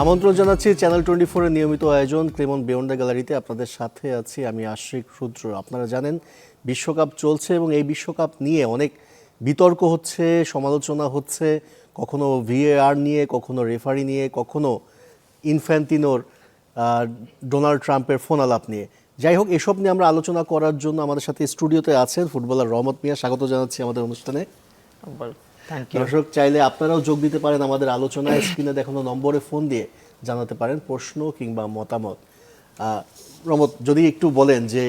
আমন্ত্রণ জানাচ্ছি চ্যানেল 24 এর নিয়মিত আয়োজন ক্লেমন বিয়ন্ড দ্য গ্যালারিতে। আপনাদের সাথে আছি আমি আশিক রুদ্র। আপনারা জানেন বিশ্বকাপ চলছে এবং এই বিশ্বকাপ নিয়ে অনেক বিতর্ক হচ্ছে, সমালোচনা হচ্ছে, কখনো ভিএআর নিয়ে, কখনো রেফারি নিয়ে, কখনো ইনফ্যান্টিনোর ডোনাল্ড ট্রাম্পের ফোন আলাপ নিয়ে। যাই হোক, এসব নিয়ে আমরা আলোচনা করার জন্য আমাদের সাথে স্টুডিওতে আছেন ফুটবলার রহমত মিয়া। স্বাগত জানাচ্ছি আমাদের অনুষ্ঠানে। দর্শক চাইলে আপনারাও যোগ দিতে পারেন আমাদের আলোচনায়। স্ক্রিনে দেখানো নম্বরে ফোন দিয়ে জানাতে পারেন প্রশ্ন কিংবা মতামত। রহমত, যদি একটু বলেন যে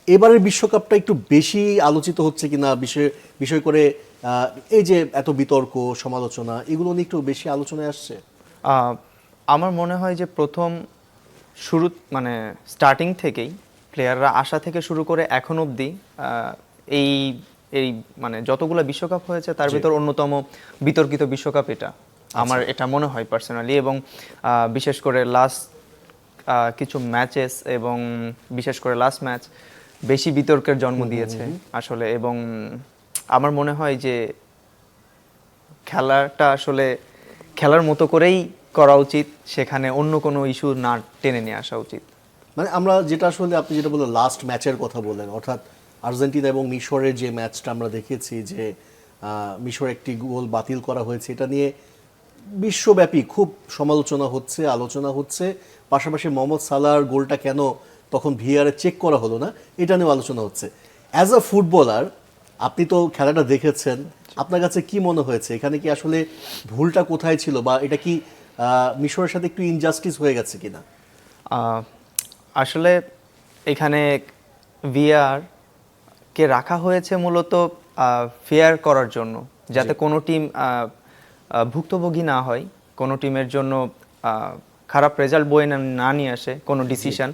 এবারের বিশ্বকাপটা একটু বেশি আলোচিত হচ্ছে কিনা, বিষয় করে এই যে এত বিতর্ক সমালোচনা এগুলো নিয়ে একটু বেশি আলোচনায় আসছে? আমার মনে হয় যে প্রথম শুরু মানে স্টার্টিং থেকেই প্লেয়াররা আসা থেকে শুরু করে এখন অবধি এই এই মানে যতগুলো বিশ্বকাপ হয়েছে তার ভিতর অন্যতম বিতর্কিত বিশ্বকাপ এটা। আমার এটা মনে হয় পার্সোনালি। এবং বিশেষ করে লাস্ট কিছু ম্যাচেস এবং বিশেষ করে লাস্ট ম্যাচ বেশি বিতর্কের জন্ম দিয়েছে আসলে। এবং আমার মনে হয় যে খেলাটা আসলে খেলার মতো করেই করা উচিত, সেখানে অন্য কোনো ইস্যু না টেনে নিয়ে আসা উচিত। মানে আমরা যেটা আসলে আপনি যেটা বললেন লাস্ট ম্যাচের কথা বললেন, অর্থাৎ আর্জেন্টিনা এবং মিশরের যে ম্যাচটা আমরা দেখেছি যে মিশর একটি গোল বাতিল করা হয়েছে, এটা নিয়ে বিশ্বব্যাপী খুব সমালোচনা হচ্ছে, আলোচনা হচ্ছে। পাশাপাশি মোহাম্মদ সালাহর গোলটা কেন তখন ভিআরে চেক করা হলো না, এটা নিয়েও আলোচনা হচ্ছে। অ্যাজ আ ফুটবলার আপনি তো খেলাটা দেখেছেন, আপনার কাছে কি মনে হয়েছে এখানে কি আসলে ভুলটা কোথায় ছিল, বা এটা কি মিশরের সাথে একটু ইনজাস্টিস হয়ে গেছে কিনা? আসলে এখানে ভিআর কে রাখা হয়েছে মূলত ফেয়ার করার জন্য, যাতে কোনো টিম ভুক্তভোগী না হয়, কোনো টিমের জন্য খারাপ রেজাল্ট বয়ে না নিয়ে আসে কোনো ডিসিশন।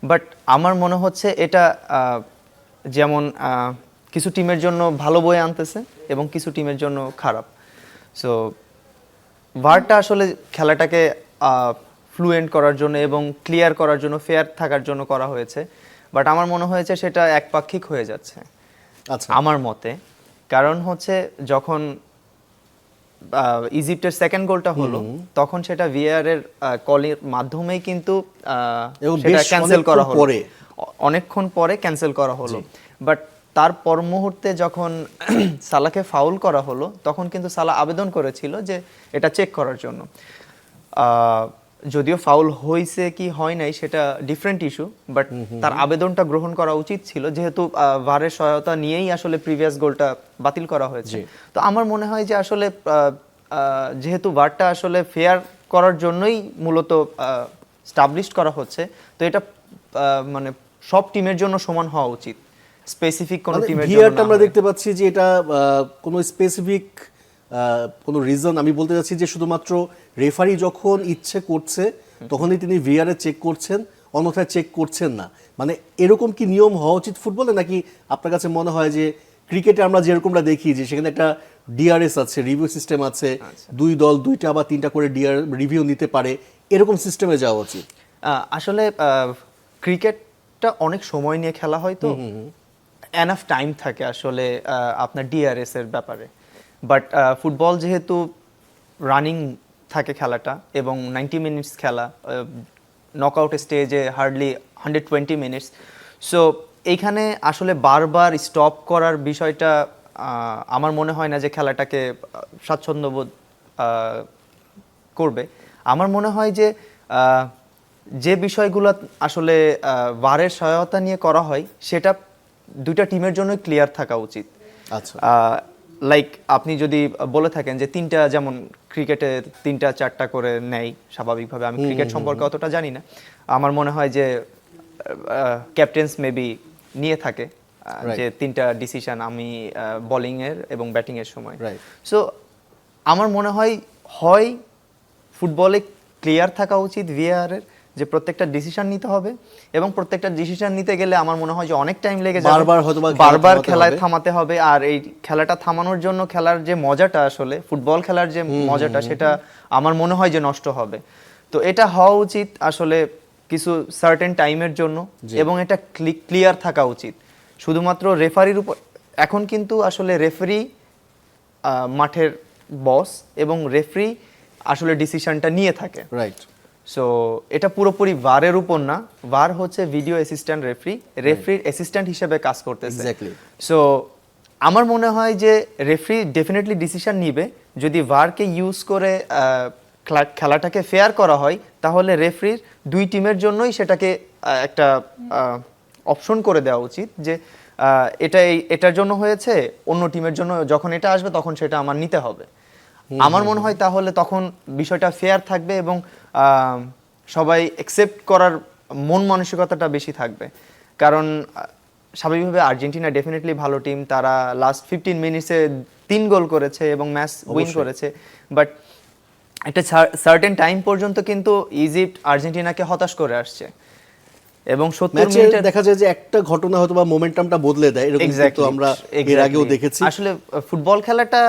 বাট আমার মনে হচ্ছে এটা যেমন কিছু টিমের জন্য ভালো বয়ে আনতেছে এবং কিছু টিমের জন্য খারাপ। সো ভারটা আসলে খেলাটাকে ফ্লুয়েন্ট করার জন্য এবং ক্লিয়ার করার জন্য, ফেয়ার থাকার জন্য করা হয়েছে। বাট আমার মনে হয়েছে সেটা একপাক্ষিক হয়ে যাচ্ছে আমার মতে। কারণ হচ্ছে যখন ইজিপ্টের সেকেন্ড গোলটা হলো তখন সেটা ভিআর এর কলের মাধ্যমেই কিন্তু সেটা ক্যান্সেল করা হলো, অনেকক্ষণ পরে ক্যান্সেল করা হলো। বাট তার পর মুহূর্তে যখন সালাহকে ফাউল করা হলো তখন কিন্তু সালাহ আবেদন করেছিল যে এটা চেক করার জন্য। যদিও ফাউল হয়েছে কি হয় নাই সেটা ডিফারেন্ট ইস্যু, বাট তার আবেদনটা গ্রহণ করা উচিত ছিল, যেহেতু ভারের সহায়তা নিয়েই আসলে প্রিভিয়াস গোলটা বাতিল করা হয়েছে। তো আমার মনে হয় যে আসলে যেহেতু ভারটা আসলে ফেয়ার করার জন্যই মূলত স্টাবলিশড করা হচ্ছে, তো এটা মানে সব টিমের জন্য সমান হওয়া উচিত, স্পেসিফিক কোন টিমের জন্য না। আমরা দেখতে পাচ্ছি যে এটা কোনো স্পেসিফিক কোনো রিজন, আমি বলতে চাচ্ছি যে শুধুমাত্র রেফারি যখন ইচ্ছে করছে তখনই তিনি ভিআরে চেক করছেন, অন্যথায় চেক করছেন না। মানে এরকম কি নিয়ম হওয়া উচিত ফুটবলে, নাকি আপনার কাছে মনে হয় যে ক্রিকেটে আমরা যেরকমটা দেখি যে সেখানে একটা ডিআরএস আছে, রিভিউ সিস্টেম আছে, দুই দল দুইটা বা তিনটা করে রিভিউ নিতে পারে, এরকম সিস্টেমে যাওয়া উচিত? আসলে ক্রিকেটটা অনেক সময় নিয়ে খেলা হয়, তো এনাফ টাইম থাকে আসলে আপনার ডিআরএস এর ব্যাপারে। বাট ফুটবল যেহেতু রানিং থাকে খেলাটা এবং 90 মিনিটস খেলা, নকআউট স্টেজে হার্ডলি 120 মিনিটস। সো এইখানে আসলে বারবার স্টপ করার বিষয়টা আমার মনে হয় না যে খেলাটাকে স্বাচ্ছন্দ্যবোধ করবে। আমার মনে হয় যে যে বিষয়গুলো আসলে ভারের সহায়তা নিয়ে করা হয় সেটা দুইটা টিমের জন্য ক্লিয়ার থাকা উচিত। আচ্ছা, লাইক আপনি যদি বলে থাকেন যে তিনটা, যেমন ক্রিকেটে 3টা 4টা করে নেয় স্বাভাবিকভাবে, আমি ক্রিকেট সম্পর্কে অতটা জানি না, আমার মনে হয় যে ক্যাপ্টেন্স মেবি নিয়ে থাকে যে 3টা ডিসিশন আমি বোলিং এর এবং ব্যাটিং এর সময়। সো আমার মনে হয় ফুটবলে ক্লিয়ার থাকা উচিত ভিআর এর, যে প্রত্যেকটা ডিসিশন নিতে হবে এবং প্রত্যেকটা ডিসিশন নিতে গেলে আমার মনে হয় যে অনেক টাইম লেগে যাবে, বারবার খেলায় থামাতে হবে। আর এই খেলাটা থামানোর জন্য খেলার যে মজাটা, আসলে ফুটবল খেলার যে মজাটা, সেটা আমার মনে হয় যে নষ্ট হবে। তো এটা হওয়া উচিত আসলে কিছু সার্টেন টাইমের জন্য এবং এটা ক্লিয়ার থাকা উচিত শুধুমাত্র রেফারির উপর। এখন কিন্তু আসলে রেফারি মাঠের বস এবং রেফারি আসলে ডিসিশনটা নিয়ে থাকে। রাইট। সো এটা পুরোপুরি ভারের উপর না, ভার হচ্ছে ভিডিও অ্যাসিস্ট্যান্ট রেফরির অ্যাসিস্ট্যান্ট হিসেবে কাজ করতেছে। Exactly. সো আমার মনে হয় যে রেফরি ডেফিনেটলি ডিসিশন নিবে যদি ভারকে ইউজ করে খেলাটাকে ফেয়ার করা হয়, তাহলে রেফরির দুই টিমের জন্যই সেটাকে একটা অপশন করে দেওয়া উচিত যে এটার জন্য হয়েছে, অন্য টিমের জন্য যখন এটা আসবে তখন সেটা আমার নিতে হবে। আমার মনে হয় তাহলে তখন বিষয়টা ফেয়ার থাকবে এবং সবাই অ্যাকসেপ্ট করার মন মানসিকতাটা বেশি থাকবে। কারণ স্বাভাবিকভাবে আর্জেন্টিনা ডেফিনেটলি ভালো টিম, তারা লাস্ট 15 মিনিটসে 3 গোল করেছে এবং ম্যাচ উইন করেছে। বাট একটা সার্টেন টাইম পর্যন্ত কিন্তু ইজিপ্ট আর্জেন্টিনাকে হতাশ করে আসছে এবং 70 ম্যাচে মিনিটে দেখা যায় যে একটা ঘটনা হয়তো বা মোমেন্টামটা বদলে দেয়, এরকম কিন্তু আমরা এর আগেও দেখেছি। আসলে ফুটবল খেলাটা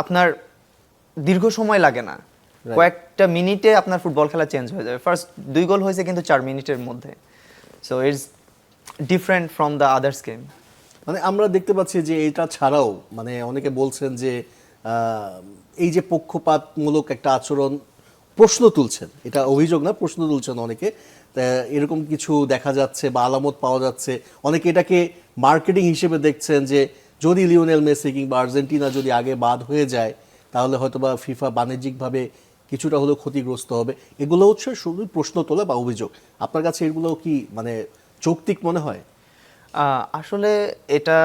আপনার দীর্ঘ সময় লাগে না, কয়েকটা মিনিটে আপনার ফুটবল খেলা চেঞ্জ হয়ে যাবে। ফার্স্ট 2 গোল হয়েছে কিন্তু 4 মিনিটের মধ্যে। So it's different from the others game. মানে আমরা দেখতে পাচ্ছি যে এটা ছাড়াও মানে অনেকে বলছেন যে এই যে পক্ষপাতমূলক একটা আচরণ প্রশ্ন তুলছেন, এটা অভিযোগ না, প্রশ্ন তুলছেন অনেকে, তা এরকম কিছু দেখা যাচ্ছে বা আলামত পাওয়া যাচ্ছে। অনেকে এটাকে মার্কেটিং হিসেবে দেখছেন যে যদি লিওনেল মেসি কিংবা আর্জেন্টিনা যদি আগে বাদ হয়ে যায় তাহলে হয়তোবা ফিফা বাণিজ্যিকভাবে কিছুটা হলেও ক্ষতিগ্রস্ত হবে। এগুলো হচ্ছে শুধু প্রশ্ন তোলা বা অভিযোগ। আপনার কাছে এগুলো কি মানে যৌক্তিক মনে হয়? আসলে এটা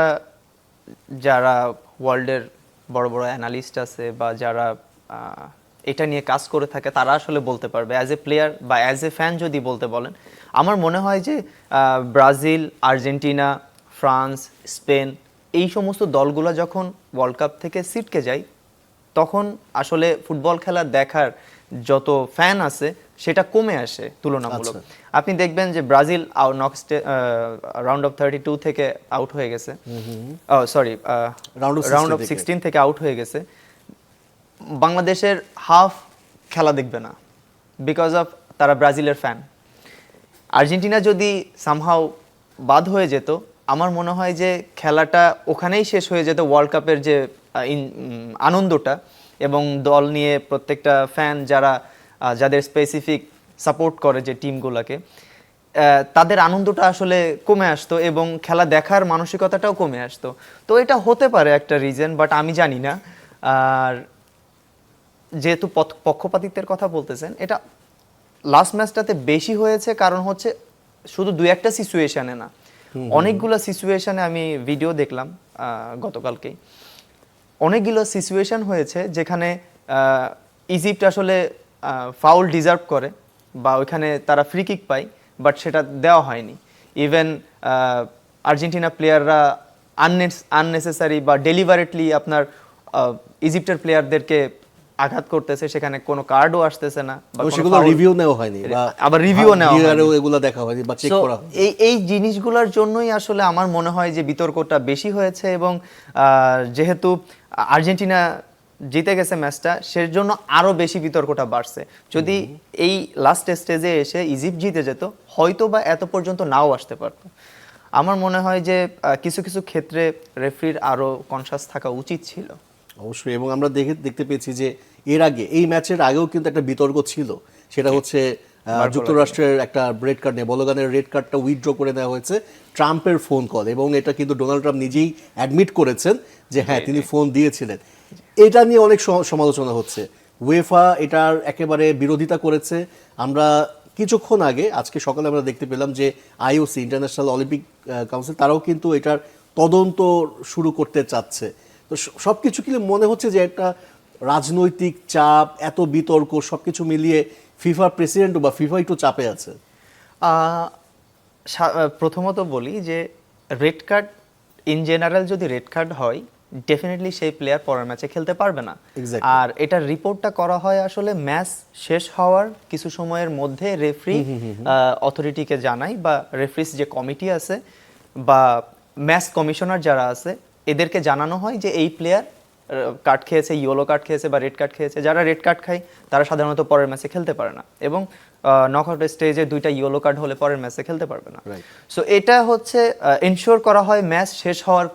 যারা ওয়ার্ল্ডের বড় বড় অ্যানালিস্ট আছে বা যারা এটা নিয়ে কাজ করে থাকে তারা আসলে বলতে পারবে। অ্যাজ এ প্লেয়ার বা অ্যাজ এ ফ্যান যদি বলতে বলেন, আমার মনে হয় যে ব্রাজিল, আর্জেন্টিনা, ফ্রান্স, স্পেন এই সমস্ত দলগুলো যখন ওয়ার্ল্ড কাপ থেকে ছিটকে যায় তখন আসলে ফুটবল খেলা দেখার যত ফ্যান আছে সেটা কমে আসে তুলনামূলক। আপনি দেখবেন যে ব্রাজিল রাউন্ড অফ 32 থেকে আউট হয়ে গেছে, সরি রাউন্ড অফ 16 থেকে আউট হয়ে গেছে। বাংলাদেশের হাফ খেলা দেখবে না বিকজ অফ তারা ব্রাজিলের ফ্যান। আর্জেন্টিনা যদি সামহাও বাদ হয়ে যেত, আমার মনে হয় যে খেলাটা ওখানেই শেষ হয়ে যেত, ওয়ার্ল্ড কাপের যে আনন্দটা এবং দল নিয়ে প্রত্যেকটা ফ্যান যাদের স্পেসিফিক সাপোর্ট করে যে টিমগুলোকে, তাদের আনন্দটা আসলে কমে আসতো এবং খেলা দেখার মানসিকতাটাও কমে আসতো। তো এটা হতে পারে একটা রিজন, বাট আমি জানি না। আর যেহেতু পক্ষপাতিত্বের কথা বলতেছেন, এটা লাস্ট ম্যাচটাতে বেশি হয়েছে, কারণ হচ্ছে শুধু 2-1টা সিচুয়েশনে না, অনেকগুলো সিচুয়েশনে আমি ভিডিও দেখলাম গতকালকেই। অনেকগুলো সিচুয়েশন হয়েছে যেখানে ইজিপ্ট আসলে ফাউল ডিজার্ভ করে বা ওইখানে তারা ফ্রি কিক পায়, বাট সেটা দেওয়া হয়নি। ইভেন আর্জেন্টিনা প্লেয়াররা আননেসেসারি বা ডেলিভারেটলি আপনার ইজিপ্টের প্লেয়ারদেরকে আঘাত করতেছে, সেখানে কোনো কার্ডও আসতেছে না বা সেগুলো রিভিউ নেওয়া হয়নি বা আবার রিভিউ নেওয়া হয়নি, এগুলো দেখা হয়নি বা চেক করা হয়নি। এই জিনিসগুলোর জন্যই আসলে আমার মনে হয় যে বিতর্কটা বেশি হয়েছে এবং যেহেতু আর্জেন্টিনা জিতে গেছে ম্যাচটা, সেজন্য আরো বেশি বিতর্কটা বাড়ছে। যদি এই লাস্ট স্টেজে এসে ইজিপ্ট জিতে যেত, হয়তো বা এত পর্যন্ত নাও আসতে পারতো। আমার মনে হয় যে কিছু কিছু ক্ষেত্রে রেফারির আরো কনসাস থাকা উচিত ছিল। অবশ্যই, এবং আমরা দেখতে পেয়েছি যে এর আগে এই ম্যাচের আগেও কিন্তু একটা বিতর্ক ছিল, সেটা হচ্ছে যুক্তরাষ্ট্রের একটা রেড কার্ড নিয়ে, বলগানের রেড কার্ডটা উইথড্র করে নেওয়া হয়েছে ট্রাম্পের ফোন কল, এবং এটা কিন্তু ডোনাল্ড ট্রাম্প নিজেই অ্যাডমিট করেছেন যে হ্যাঁ তিনি ফোন দিয়েছিলেন। এটা নিয়ে অনেক সমালোচনা হচ্ছে, উয়েফা এটার একেবারে বিরোধিতা করেছে। আমরা কিছুক্ষণ আগে আজকে সকালে আমরা দেখতে পেলাম যে আইওসি, ইন্টারন্যাশনাল অলিম্পিক কাউন্সিল, তারাও কিন্তু এটার তদন্ত শুরু করতে চাচ্ছে। তো সব কিছু কি মনে হচ্ছে যে একটা রাজনৈতিক চাপ, এত বিতর্ক সবকিছু মিলিয়ে ফিফা প্রেসিডেন্ট বা ফিফা একটু চাপে আছে? প্রথমত বলি যে রেড কার্ড ইন জেনারেল যদি রেড কার্ড হয়, ডেফিনেটলি সেই প্লেয়ার পরের ম্যাচে খেলতে পারবে না। আর এটার রিপোর্টটা করা হয় আসলে ম্যাচ শেষ হওয়ার কিছু সময়ের মধ্যে রেফারি অথরিটিকে জানায়, বা রেফারিস যে কমিটি আছে বা ম্যাচ কমিশনার যারা আছে এদেরকে জানানো হয় যে এই প্লেয়ার কার্ড খেয়েছে, ইয়েলো কার্ড খেয়েছে বা রেড কার্ড খেয়েছে। যারা রেড কার্ড খায় তারা সাধারণত পরের ম্যাচে খেলতে পারে না, এবং নকআউট স্টেজে 2টা ইয়েলো কার্ড হলে পরের ম্যাচে খেলতে পারবে না। সো এটা হচ্ছে এনশিওর করা হয় ম্যাচ শেষ হওয়ার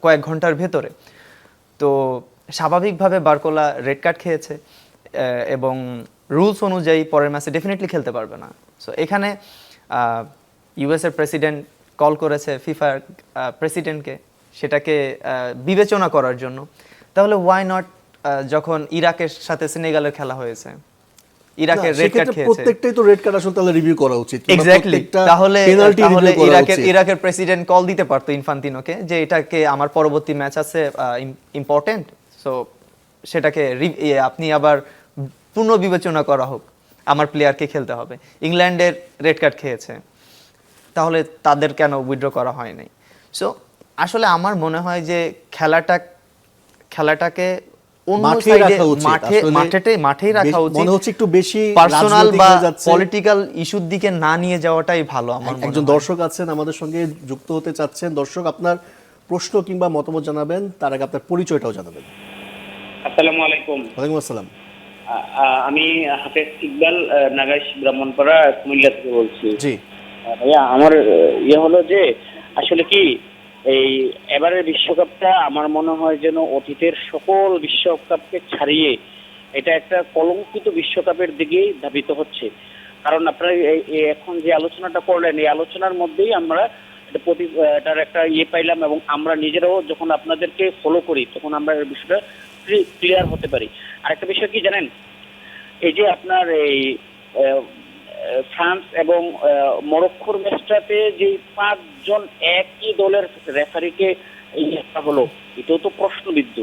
কয়েক ঘন্টার ভেতরে। তো স্বাভাবিকভাবে বারকোলা রেড কার্ড খেয়েছে এবং রুলস অনুযায়ী পরের ম্যাচে ডেফিনেটলি খেলতে পারবে না। সো এখানে ইউএস এর প্রেসিডেন্ট কল করেছে ফিফার প্রেসিডেন্টকে সেটাকে বিবেচনা করার জন্য। তাহলে ওয়াই নট, যখন ইরাকের সাথে সেনেগালের খেলা হয়েছে, ইরাকের রেড কার্ড খেয়েছে, প্রত্যেকটাই তো রেড কার্ড আসলে তাহলে রিভিউ করা উচিত। এক্স্যাক্টলি। তাহলে ইরাকের প্রেসিডেন্ট কল দিতে পারতো ইনফান্তিনোকে যে এটাকে আমার পরবর্তী ম্যাচ আছে ইম্পর্টেন্ট, সো সেটাকে আপনি আবার পুনর্বিবেচনা করা হোক, আমার প্লেয়ারকে খেলতে হবে। ইংল্যান্ডের রেড কার্ড খেয়েছে, তাহলে তাদের কেন উইথড্র করা হয় নাই? সো আসলে আমার মনে হয় যে খেলাটাকে অন্য সাইডে মাঠেই রাখা উচিত। মনে হচ্ছে একটু বেশি পার্সোনাল বা পলিটিক্যাল ইস্যুর দিকে না নিয়ে যাওয়াটাই ভালো আমার মনে হয়। একজন দর্শক আছেন আমাদের সঙ্গে যুক্ত হতে চাচ্ছেন। দর্শক, আপনার প্রশ্ন কিংবা মতামত জানাবেন, তার আগে আপনার পরিচয়টাও জানাবেন। আসসালামু আলাইকুম। ওয়ালাইকুম আসসালাম। আমি হাফেজ ইকবাল, নাগাইশ ব্রাহ্মণপাড়া, কুমিল্লা থেকে বলছি। জি ভাইয়া, আমার হলো যে আসলে কি এই এবারের বিশ্বকাপটা আমার মনে হয় যেন অতীতের সকল বিশ্বকাপকে ছাড়িয়ে এটা একটা কলঙ্কিত বিশ্বকাপের দিকেই ধাবিত হচ্ছে। কারণ আপনারা এখন যে আলোচনাটা করলেন, এই আলোচনার মধ্যেই আমরা এটার একটা পাইলাম, এবং আমরা নিজেরাও যখন আপনাদেরকে ফলো করি তখন আমরা এই বিষয়টা ক্লিয়ার হতে পারি। আরেকটা বিষয় কি জানেন, এই যে আপনার এই ফ্রান্স এবং মরক্কোর ম্যাচটাতে যে 5 জন একই দলের রেফারিকে হলো, এটাও তো প্রশ্নবিদ্ধ।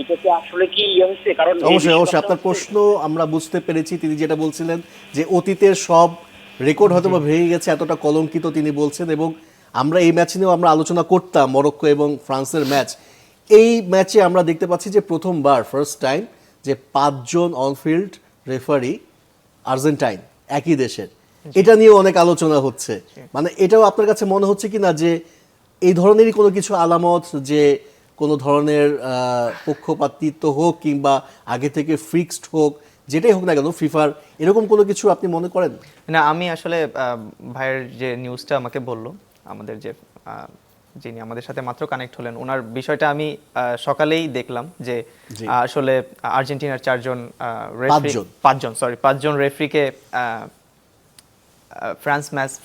এটা কি আসলে কি হয়েছে? কারণ অবশ্যই আপনার প্রশ্ন আমরা বুঝতে পেরেছি। তিনি যেটা বলছিলেন যে অতীতের সব রেকর্ড হয়তো বা ভেঙে গেছে, এতটা কলঙ্কিত তিনি বলছেন। এবং আমরা এই ম্যাচ নিয়েও আমরা আলোচনা করতাম, মরক্কো এবং ফ্রান্সের ম্যাচ। এই ম্যাচে আমরা দেখতে পাচ্ছি যে প্রথমবার, ফার্স্ট টাইম, যে 5 জন অনফিল্ড রেফারি আর্জেন্টাইন, একই দেশের। এটা নিয়ে অনেক আলোচনা হচ্ছে। মানে এটাও আপনার কাছে মনে হচ্ছে কি না যে এই ধরনেরই কোনো কিছু আলামত, যে কোনো ধরনের পক্ষপাতিত্ব হোক কিংবা আগে থেকে ফিক্সড হোক, যেটাই হোক না কেন ফিফার, এরকম কোনো কিছু আপনি মনে করেন? না, আমি আসলে ভাইয়ের যে নিউজটা আমাকে বললো, আমাদের যে যিনি আমাদের সাথে মাত্র কানেক্ট হলেন, ওনার বিষয়টা আমি সকালেই দেখলাম যে আসলে আর্জেন্টিনার 5 জন রেফারিকে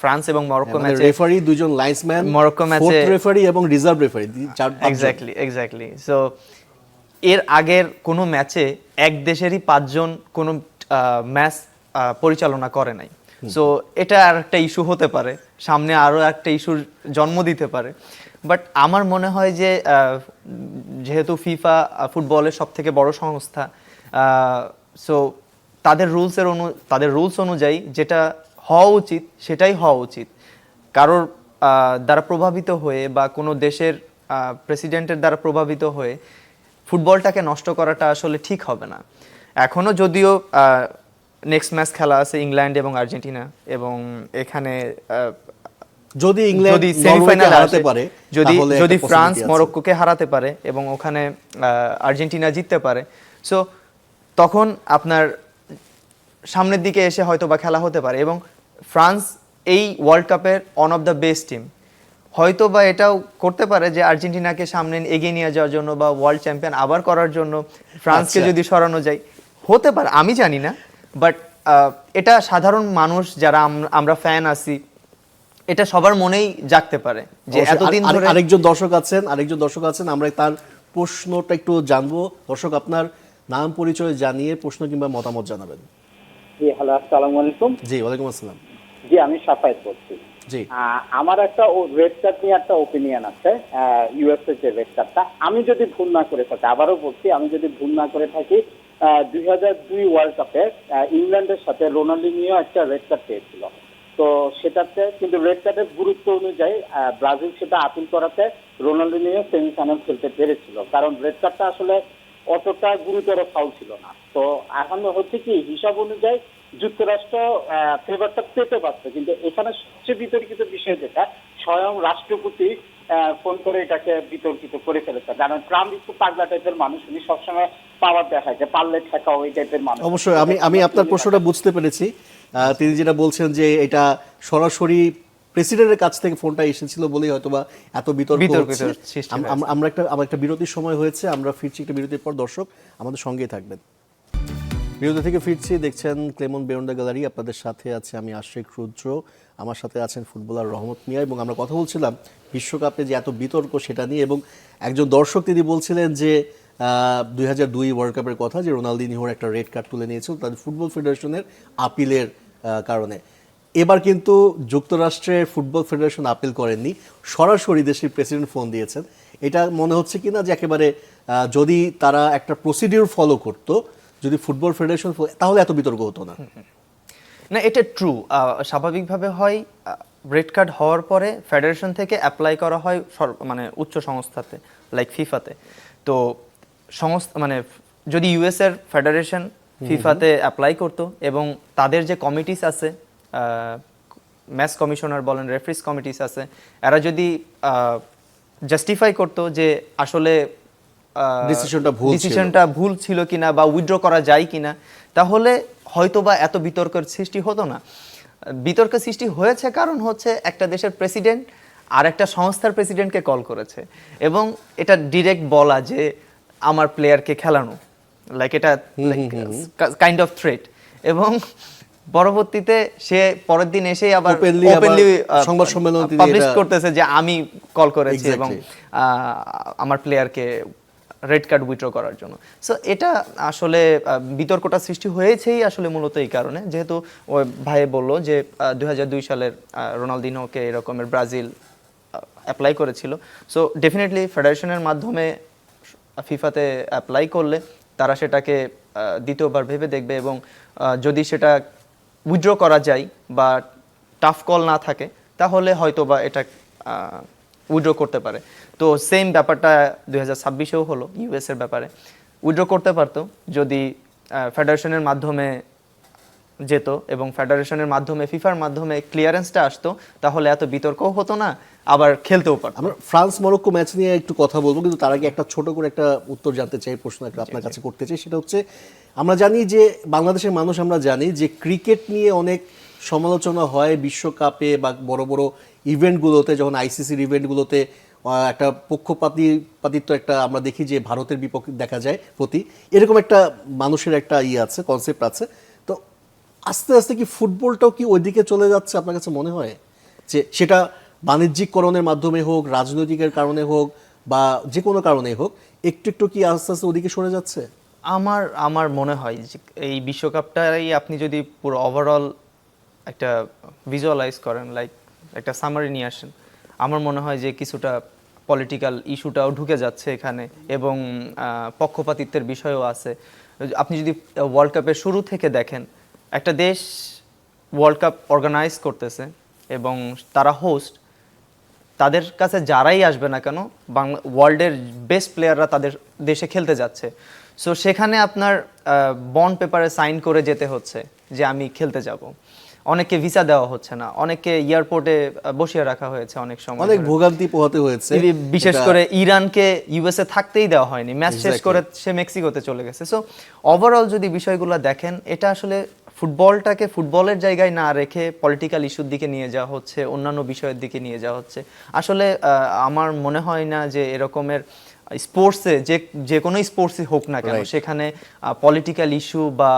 ফ্রান্স এবং মরক্কো ম্যাচে, রেফারি 2 জন লাইন্সম্যান, মরক্কো ম্যাচে ফোর্থ রেফারি এবং রিজার্ভ রেফারি, এক্স্যাক্টলি। সো এর আগের কোনো ম্যাচে এক দেশেরই 5 জন কোনো ম্যাচ পরিচালনা করে নাই। সো এটা আর একটা ইস্যু হতে পারে, সামনে আরো একটা ইস্যুর জন্ম দিতে পারে। বাট আমার মনে হয় যে যেহেতু ফিফা ফুটবলের সব থেকে বড় সংস্থা, সো তাদের রুলস অনুযায়ী যেটা হওয়া উচিত সেটাই হওয়া উচিত। কারোর দ্বারা প্রভাবিত হয়ে বা কোনো দেশের প্রেসিডেন্টের দ্বারা প্রভাবিত হয়ে ফুটবলটাকে নষ্ট করাটা আসলে ঠিক হবে না। এখনো যদিও নেক্সট ম্যাচ খেলা আছে ইংল্যান্ড এবং আর্জেন্টিনা, এবং এখানে যদি ইংল্যান্ড সেমিফাইনালে হারাতে পারে, যদি ফ্রান্স মরক্কোকে হারাতে পারে এবং ওখানে আর্জেন্টিনা জিততে পারে, সো তখন আপনার সামনের দিকে এসে হয়তো বা খেলা হতে পারে। এবং ফ্রান্স এই ওয়ার্ল্ড কাপের one of the best team. হয়তো বা এটাও করতে পারে যে আর্জেন্টিনাকে সামনে এগিয়ে নিয়ে যাওয়ার জন্য বা ওয়ার্ল্ড চ্যাম্পিয়ন আবার করার জন্য ফ্রান্সকে যদি সরানো যায়, হতে পারে, আমি জানি না। বাট এটা সাধারণ মানুষ যারা আমরা ফ্যান আছি, এটা সবার মনেই জাগতে পারে যে এতদিন ধরে। আরেকজন দর্শক আছেন, আমরা তার প্রশ্নটা একটু জানবো। দর্শক, আপনার নাম পরিচয় জানিয়ে প্রশ্ন কিংবা মতামত জানাবেন। জি, হ্যালো, আসসালামু আলাইকুম। জি, ওয়ালাইকুম আসসালাম। জি, আমি সাফায়েত বলছি। জি, আমার একটা রেড কার্ড নিয়ে একটা ওপিনিয়ন আছে। ইউএসএ যে রেড কার্ডটা, আমি যদি ভুল না করে থাকি, আবারও বলছি, আমি যদি ভুল না করে থাকি, 2002 ওয়ার্ল্ড কাপে ইংল্যান্ডের সাথে রোনাল্ডিনিও একটা রেড কার্ড পেয়েছিল। তো সেটাতে কিন্তু রেড কার্ডের গুরুত্ব অনুযায়ী ব্রাজিল সেটা আপিল করাতে রোনাল্ডিনিও সেমিফাইনাল খেলতে পেরেছিল, কারণ রেড কার্ডটা আসলে অতটা গুরুতর ফাউল ছিল না। তো এখন হচ্ছে কি, হিসাব অনুযায়ী যুক্তরাষ্ট্র ফেভারটা পেতে পারত, কিন্তু এখানে সবচেয়ে বিতর্কিত বিষয় যেটা, স্বয়ং রাষ্ট্রপতি ফোন করে এটাকে বিতর্কিত করে ফেলেছে। কারণ ট্রাম্প একটু পাগলা টাইপের মানুষ, উনি সবসময় পাওয়ার দেখায় যে পারলে ঠেকাও, ওই টাইপের মানুষ। অবশ্যই আমি আপনার প্রশ্নটা বুঝতে পেরেছি। তিনি যেটা বলছেন যে এটা সরাসরি প্রেসিডেন্টের কাছ থেকে ফোনটা এসেছিল বলেই হয়তোবা এত বিতর্ক হচ্ছে। আমরা একটা বিরতির সময় হয়েছে, আমরা ফিরছি একটা বিরতির পর। দর্শক, আমাদের সঙ্গেই থাকবেন। বিরতি থেকে ফিরছি, দেখছেন ক্লেমন বেয়ন্ডা গ্যালারি। আপনাদের সাথে আছে আমি আশিক রুদ্র, আমার সাথে আছেন ফুটবলার রহমত মিয়া, এবং আমরা কথা বলছিলাম বিশ্বকাপে যে এত বিতর্ক সেটা নিয়ে। এবং একজন দর্শক তিনি বলছিলেন যে 2002 ওয়ার্ল্ড কাপের কথা, যে রোনালদিনহোর একটা রেড কার্ড তুলে নিয়েছিল তাদের ফুটবল ফেডারেশনের আপিলের কারণে। এবার কিন্তু যুক্তরাষ্ট্রের ফুটবল ফেডারেশন আপিল করেননি, সরাসরি দেশের প্রেসিডেন্ট ফোন দিয়েছেন। এটা মনে হচ্ছে কিনা যে একেবারে যদি তারা একটা প্রসিডিউর ফলো করতো, যদি ফুটবল ফেডারেশন, তাহলে এত বিতর্ক হতো না। না, এটা ট্রু। স্বাভাবিকভাবে হয় রেড কার্ড হওয়ার পরে ফেডারেশন থেকে অ্যাপ্লাই করা হয় মানে উচ্চ সংস্থাতে, লাইক ফিফাতে। তো মানে যদি ইউএস এর ফেডারেশন ফিফাতে অ্যাপ্লাই করতো এবং তাদের যে কমিটিস আছে, ম্যাচ কমিশনার বলেন, রেফারিজ কমিটিস আছে, এরা যদি জাস্টিফাই করতো যে আসলে ডিসিশনটা ভুল ছিল কিনা বা উইথড্র করা যায় কিনা, তাহলে হয়তোবা এত বিতর্কের সৃষ্টি হতো না। বিতর্কের সৃষ্টি হয়েছে কারণ হচ্ছে একটা দেশের প্রেসিডেন্ট আর একটা সংস্থার প্রেসিডেন্টকে কল করেছে এবং এটা ডিরেক্ট বলা যে আমার প্লেয়ারকে খেলানো, লাইক এটা কাইন্ড অফ থ্রেট। এবং পরবর্তীতে সে পরের দিন এসেই আবার ওপেনলি সংবাদ সম্মেলন পাবলিশ করতেছে যে আমি কল করেছি এবং আমার প্লেয়ারকে রেড কার্ড উইথড্র করার জন্য। সো এটা আসলে বিতর্কটা সৃষ্টি হয়েছেই আসলে মূলত এই কারণে, যেহেতু ওই ভাই বলল যে 2002 সালের রোনালদিনহোকে এরকমের ব্রাজিল অ্যাপ্লাই করেছিল। সো ডেফিনেটলি ফেডারেশনের মাধ্যমে ফিফাতে অ্যাপ্লাই করলে তারা সেটাকে দ্বিতীয়বার ভেবে দেখবে এবং যদি সেটা উইথড্র করা যায় বা টাফ কল না থাকে তাহলে হয়তো বা এটা উইথড্র করতে পারে। তো সেম ব্যাপারটা 2026-এও হলো ইউএস এর ব্যাপারে। উইথড্র করতে পারতো যদি ফেডারেশনের মাধ্যমে যেত এবং ফেডারেশনের মাধ্যমে ফিফার মাধ্যমে ক্লিয়ারেন্সটা আসতো, তাহলে এত বিতর্কও হতো না, আবার খেলতেও পারতো। আমরা ফ্রান্স মরক্কো ম্যাচ নিয়ে একটু কথা বলবো, কিন্তু তার আগে একটা ছোট করে একটা উত্তর জানতে চাই, প্রশ্ন একটা আপনার কাছে করতে চাই। সেটা হচ্ছে, আমরা জানি যে বাংলাদেশের মানুষ, আমরা জানি যে ক্রিকেট নিয়ে অনেক সমালোচনা হয় বিশ্বকাপে বা বড় বড় ইভেন্টগুলোতে, যখন আইসিসির ইভেন্টগুলোতে একটা পক্ষপাতিত্ব একটা আমরা দেখি যে ভারতের বিপক্ষে দেখা যায় প্রতি, এরকম একটা মানুষের একটা আছে, কনসেপ্ট আছে। তো আস্তে আস্তে কি ফুটবলটাও কি ওইদিকে চলে যাচ্ছে আপনার কাছে মনে হয়, যে সেটা বাণিজ্যিককরণের মাধ্যমে হোক, রাজনৈতিকের কারণে হোক, বা যে কোনো কারণেই হোক, একটু একটু কি আস্তে আস্তে ওদিকে সরে যাচ্ছে? আমার মনে হয় যে এই বিশ্বকাপটাই আপনি যদি পুরো ওভারঅল একটা ভিজুয়ালাইজ করেন, লাইক একটা সামারি নিয়ে আসেন, আমার মনে হয় যে কিছুটা পলিটিক্যাল ইস্যুটাও ঢুকে যাচ্ছে এখানে এবং পক্ষপাতিত্বের বিষয়ও আছে। আপনি যদি ওয়ার্ল্ড কাপের শুরু থেকে দেখেন, একটা দেশ ওয়ার্ল্ড কাপ অর্গানাইজ করতেছে এবং তারা হোস্ট, তাদের কাছে যারাই আসবে না কেন ওয়ার্ল্ডের বেস্ট প্লেয়াররা তাদের দেশে খেলতে যাচ্ছে। সো সেখানে আপনার বন্ড পেপারে সাইন করে যেতে হচ্ছে যে আমি খেলতে যাব। অনেককে ভিসা দেওয়া হচ্ছে না, অনেককে এয়ারপোর্টে বসিয়ে রাখা হয়েছে, অনেক সময় অনেক ভোগান্তি পোহাতে হয়েছে। বিশেষ করে ইরানকে ইউএসএ থাকতেই দেওয়া হয়নি, ম্যাচ শেষ করে সে মেক্সিকোতে চলে গেছে। সো ওভারঅল যদি বিষয়গুলো দেখেন, এটা আসলে ফুটবলটাকে ফুটবলের জায়গায় না রেখে পলিটিক্যাল ইস্যুর দিকে নিয়ে যাওয়া হচ্ছে, অন্যান্য বিষয়ের দিকে নিয়ে যাওয়া হচ্ছে। আসলে আমার মনে হয় না যে এরকমের স্পোর্টসে, যে কোনো স্পোর্টসই হোক না কেন, সেখানে পলিটিক্যাল ইস্যু বা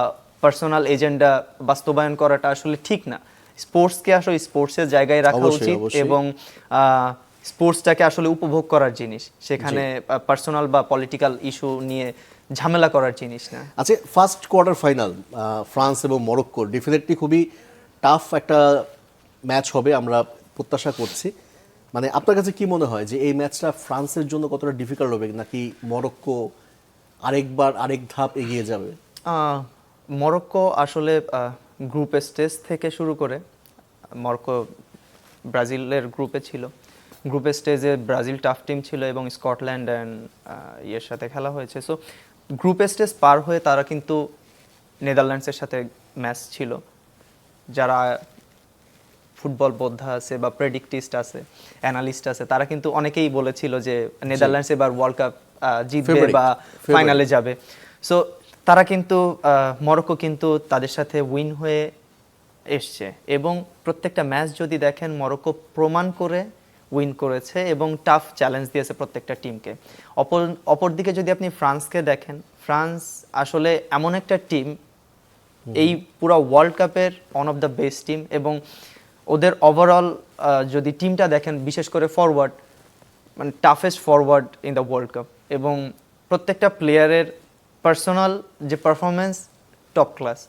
পার্সোনাল এজেন্ডা বাস্তবায়ন করাটা আসলে ঠিক না। স্পোর্টসকে আসলে স্পোর্টসের জায়গায় রাখা উচিত এবং স্পোর্টসটাকে আসলে উপভোগ করার জিনিস, সেখানে পার্সোনাল বা পলিটিক্যাল ইস্যু নিয়ে ঝামেলা করার জিনিস না। আচ্ছা, ফার্স্ট কোয়ার্টার ফাইনাল ফ্রান্স এবং মরক্কো, ডেফিনেটলি খুবই টাফ একটা ম্যাচ হবে আমরা প্রত্যাশা করছি। মানে আপনার কাছে কি মনে হয় যে এই ম্যাচটা ফ্রান্সের জন্য কতটা ডিফিকাল্ট হবে, নাকি মরক্কো আরেক ধাপ এগিয়ে যাবে? মরক্কো আসলে গ্রুপ স্টেজ থেকে শুরু করে, মরক্কো ব্রাজিলের গ্রুপে ছিল, গ্রুপের স্টেজে ব্রাজিল টাফ টিম ছিল এবং স্কটল্যান্ড অ্যান্ড ইয়ের সাথে খেলা হয়েছে। সো গ্রুপ স্টেজ পার হয়ে তারা কিন্তু নেদারল্যান্ডসের সাথে ম্যাচ ছিল। যারা ফুটবল বোদ্ধা আছে বা প্রেডিক্টিস্ট আছে, অ্যানালিস্ট আছে, তারা কিন্তু অনেকেই বলেছিল যে নেদারল্যান্ডস এবার ওয়ার্ল্ড কাপ জিতবে বা ফাইনালে যাবে। সো তারা কিন্তু মরক্কো কিন্তু তাদের সাথে উইন হয়ে এসছে এবং প্রত্যেকটা ম্যাচ যদি দেখেন মরক্কো প্রমাণ করে উইন করেছে এবং টাফ চ্যালেঞ্জ দিয়েছে প্রত্যেকটা টিমকে। অপরদিকে যদি আপনি ফ্রান্সকে দেখেন, ফ্রান্স আসলে এমন একটা টিম এই পুরো ওয়ার্ল্ড কাপের one of the best team, এবং ওদের ওভারঅল যদি টিমটা দেখেন, বিশেষ করে ফরওয়ার্ড, মানে toughest forward in the world cup, এবং প্রত্যেকটা প্লেয়ারের পার্সোনাল যে পারফরমেন্স টপ ক্লাস।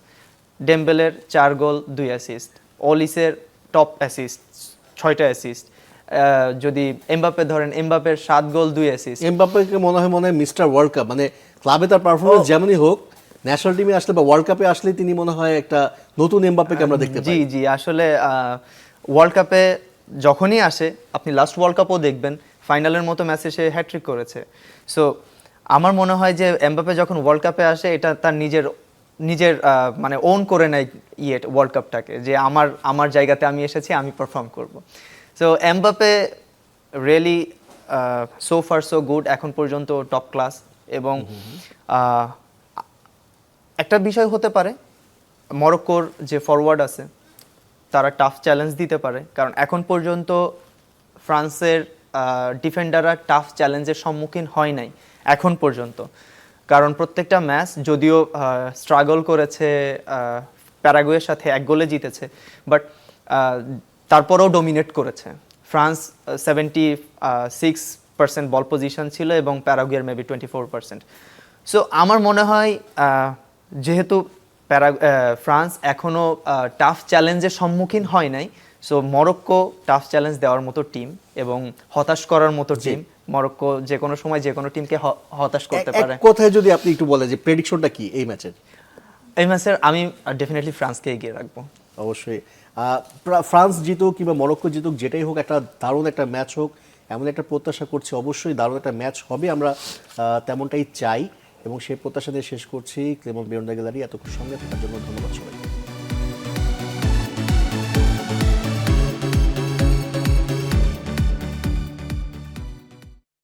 ডেম্বেলের 4 গোল 2 অ্যাসিস্ট, অলিসের টপ অ্যাসিস্ট 6টা অ্যাসিস্ট, যদি এমবাপ্পে ধরেন, এমবাপ্পের 7 গোল 2 অ্যাসিস্ট। এমবাপ্পেকে মনে হয় মিস্টার ওয়ার্ল্ড কাপ, মানে ক্লাবে তার পারফরমেন্স যেমনই হোক, ন্যাশনাল টিমে আসলে বা ওয়ার্ল্ড কাপে আসলে তিনি মনে হয় একটা নতুন এমবাপ্পেকে আমরা দেখতে জি পাই। জি, আসলে ওয়ার্ল্ড কাপে যখনই আসে, আপনি লাস্ট ওয়ার্ল্ড কাপও দেখবেন, ফাইনালের মতো ম্যাচে সে হ্যাট্রিক করেছে। সো আমার মনে হয় যে এমবাপ্পে যখন ওয়ার্ল্ড কাপে আসে, এটা তার নিজের মানে ওন করে নেয় ওয়ার্ল্ড কাপটাকে, যে আমার জায়গাতে আমি এসেছি, আমি পারফর্ম করব। So Mbappe really so far so good, এখন পর্যন্ত টপ ক্লাস। এবং একটা বিষয় হতে পারে, মরক্কোর যে ফরওয়ার্ড আছে তারা টাফ চ্যালেঞ্জ দিতে পারে, কারণ এখন পর্যন্ত ফ্রান্সের ডিফেন্ডাররা টাফ চ্যালেঞ্জের সম্মুখীন হয় নাই এখন পর্যন্ত। কারণ প্রত্যেকটা ম্যাচ যদিও স্ট্রাগল করেছে, প্যারাগুয়ের সাথে 1 গোলে জিতেছে, বাট তারপরেও ডমিনেট করেছে। ফ্রান্স 76% বল পজিশন ছিল এবং প্যারাগুয়ের মেবি 24%। সো আমার মনে হয় যেহেতু ফ্রান্স এখনও টাফ চ্যালেঞ্জের সম্মুখীন হয় নাই, সো মরক্কো টাফ চ্যালেঞ্জ দেওয়ার মতো টিম এবং হতাশ করার মতো টিম। মরক্কো যে কোনো সময় যে কোনো টিমকে হতাশ করতে পারে। এক কথায় যদি আপনি একটু বলেন যে প্রেডিকশনটা কি এই ম্যাচের? এই ম্যাচের আমি ডেফিনেটলি ফ্রান্সকে এগিয়ে রাখবো। অবশ্যই ফ্রান্স জিতুক কিংবা মরক্কো জিতুক, যেটাই হোক একটা দারুণ একটা ম্যাচ হোক, এমন একটা প্রত্যাশা করছি। অবশ্যই দারুণ একটা ম্যাচ হবে, আমরা তেমনটাই চাই, এবং সেই প্রত্যাশা দিয়ে শেষ করছি। ক্লেমন বিয়ন্ড দ্য গ্যালারি এতক্ষণ সঙ্গে থাকার জন্য ধন্যবাদ সবাইকে।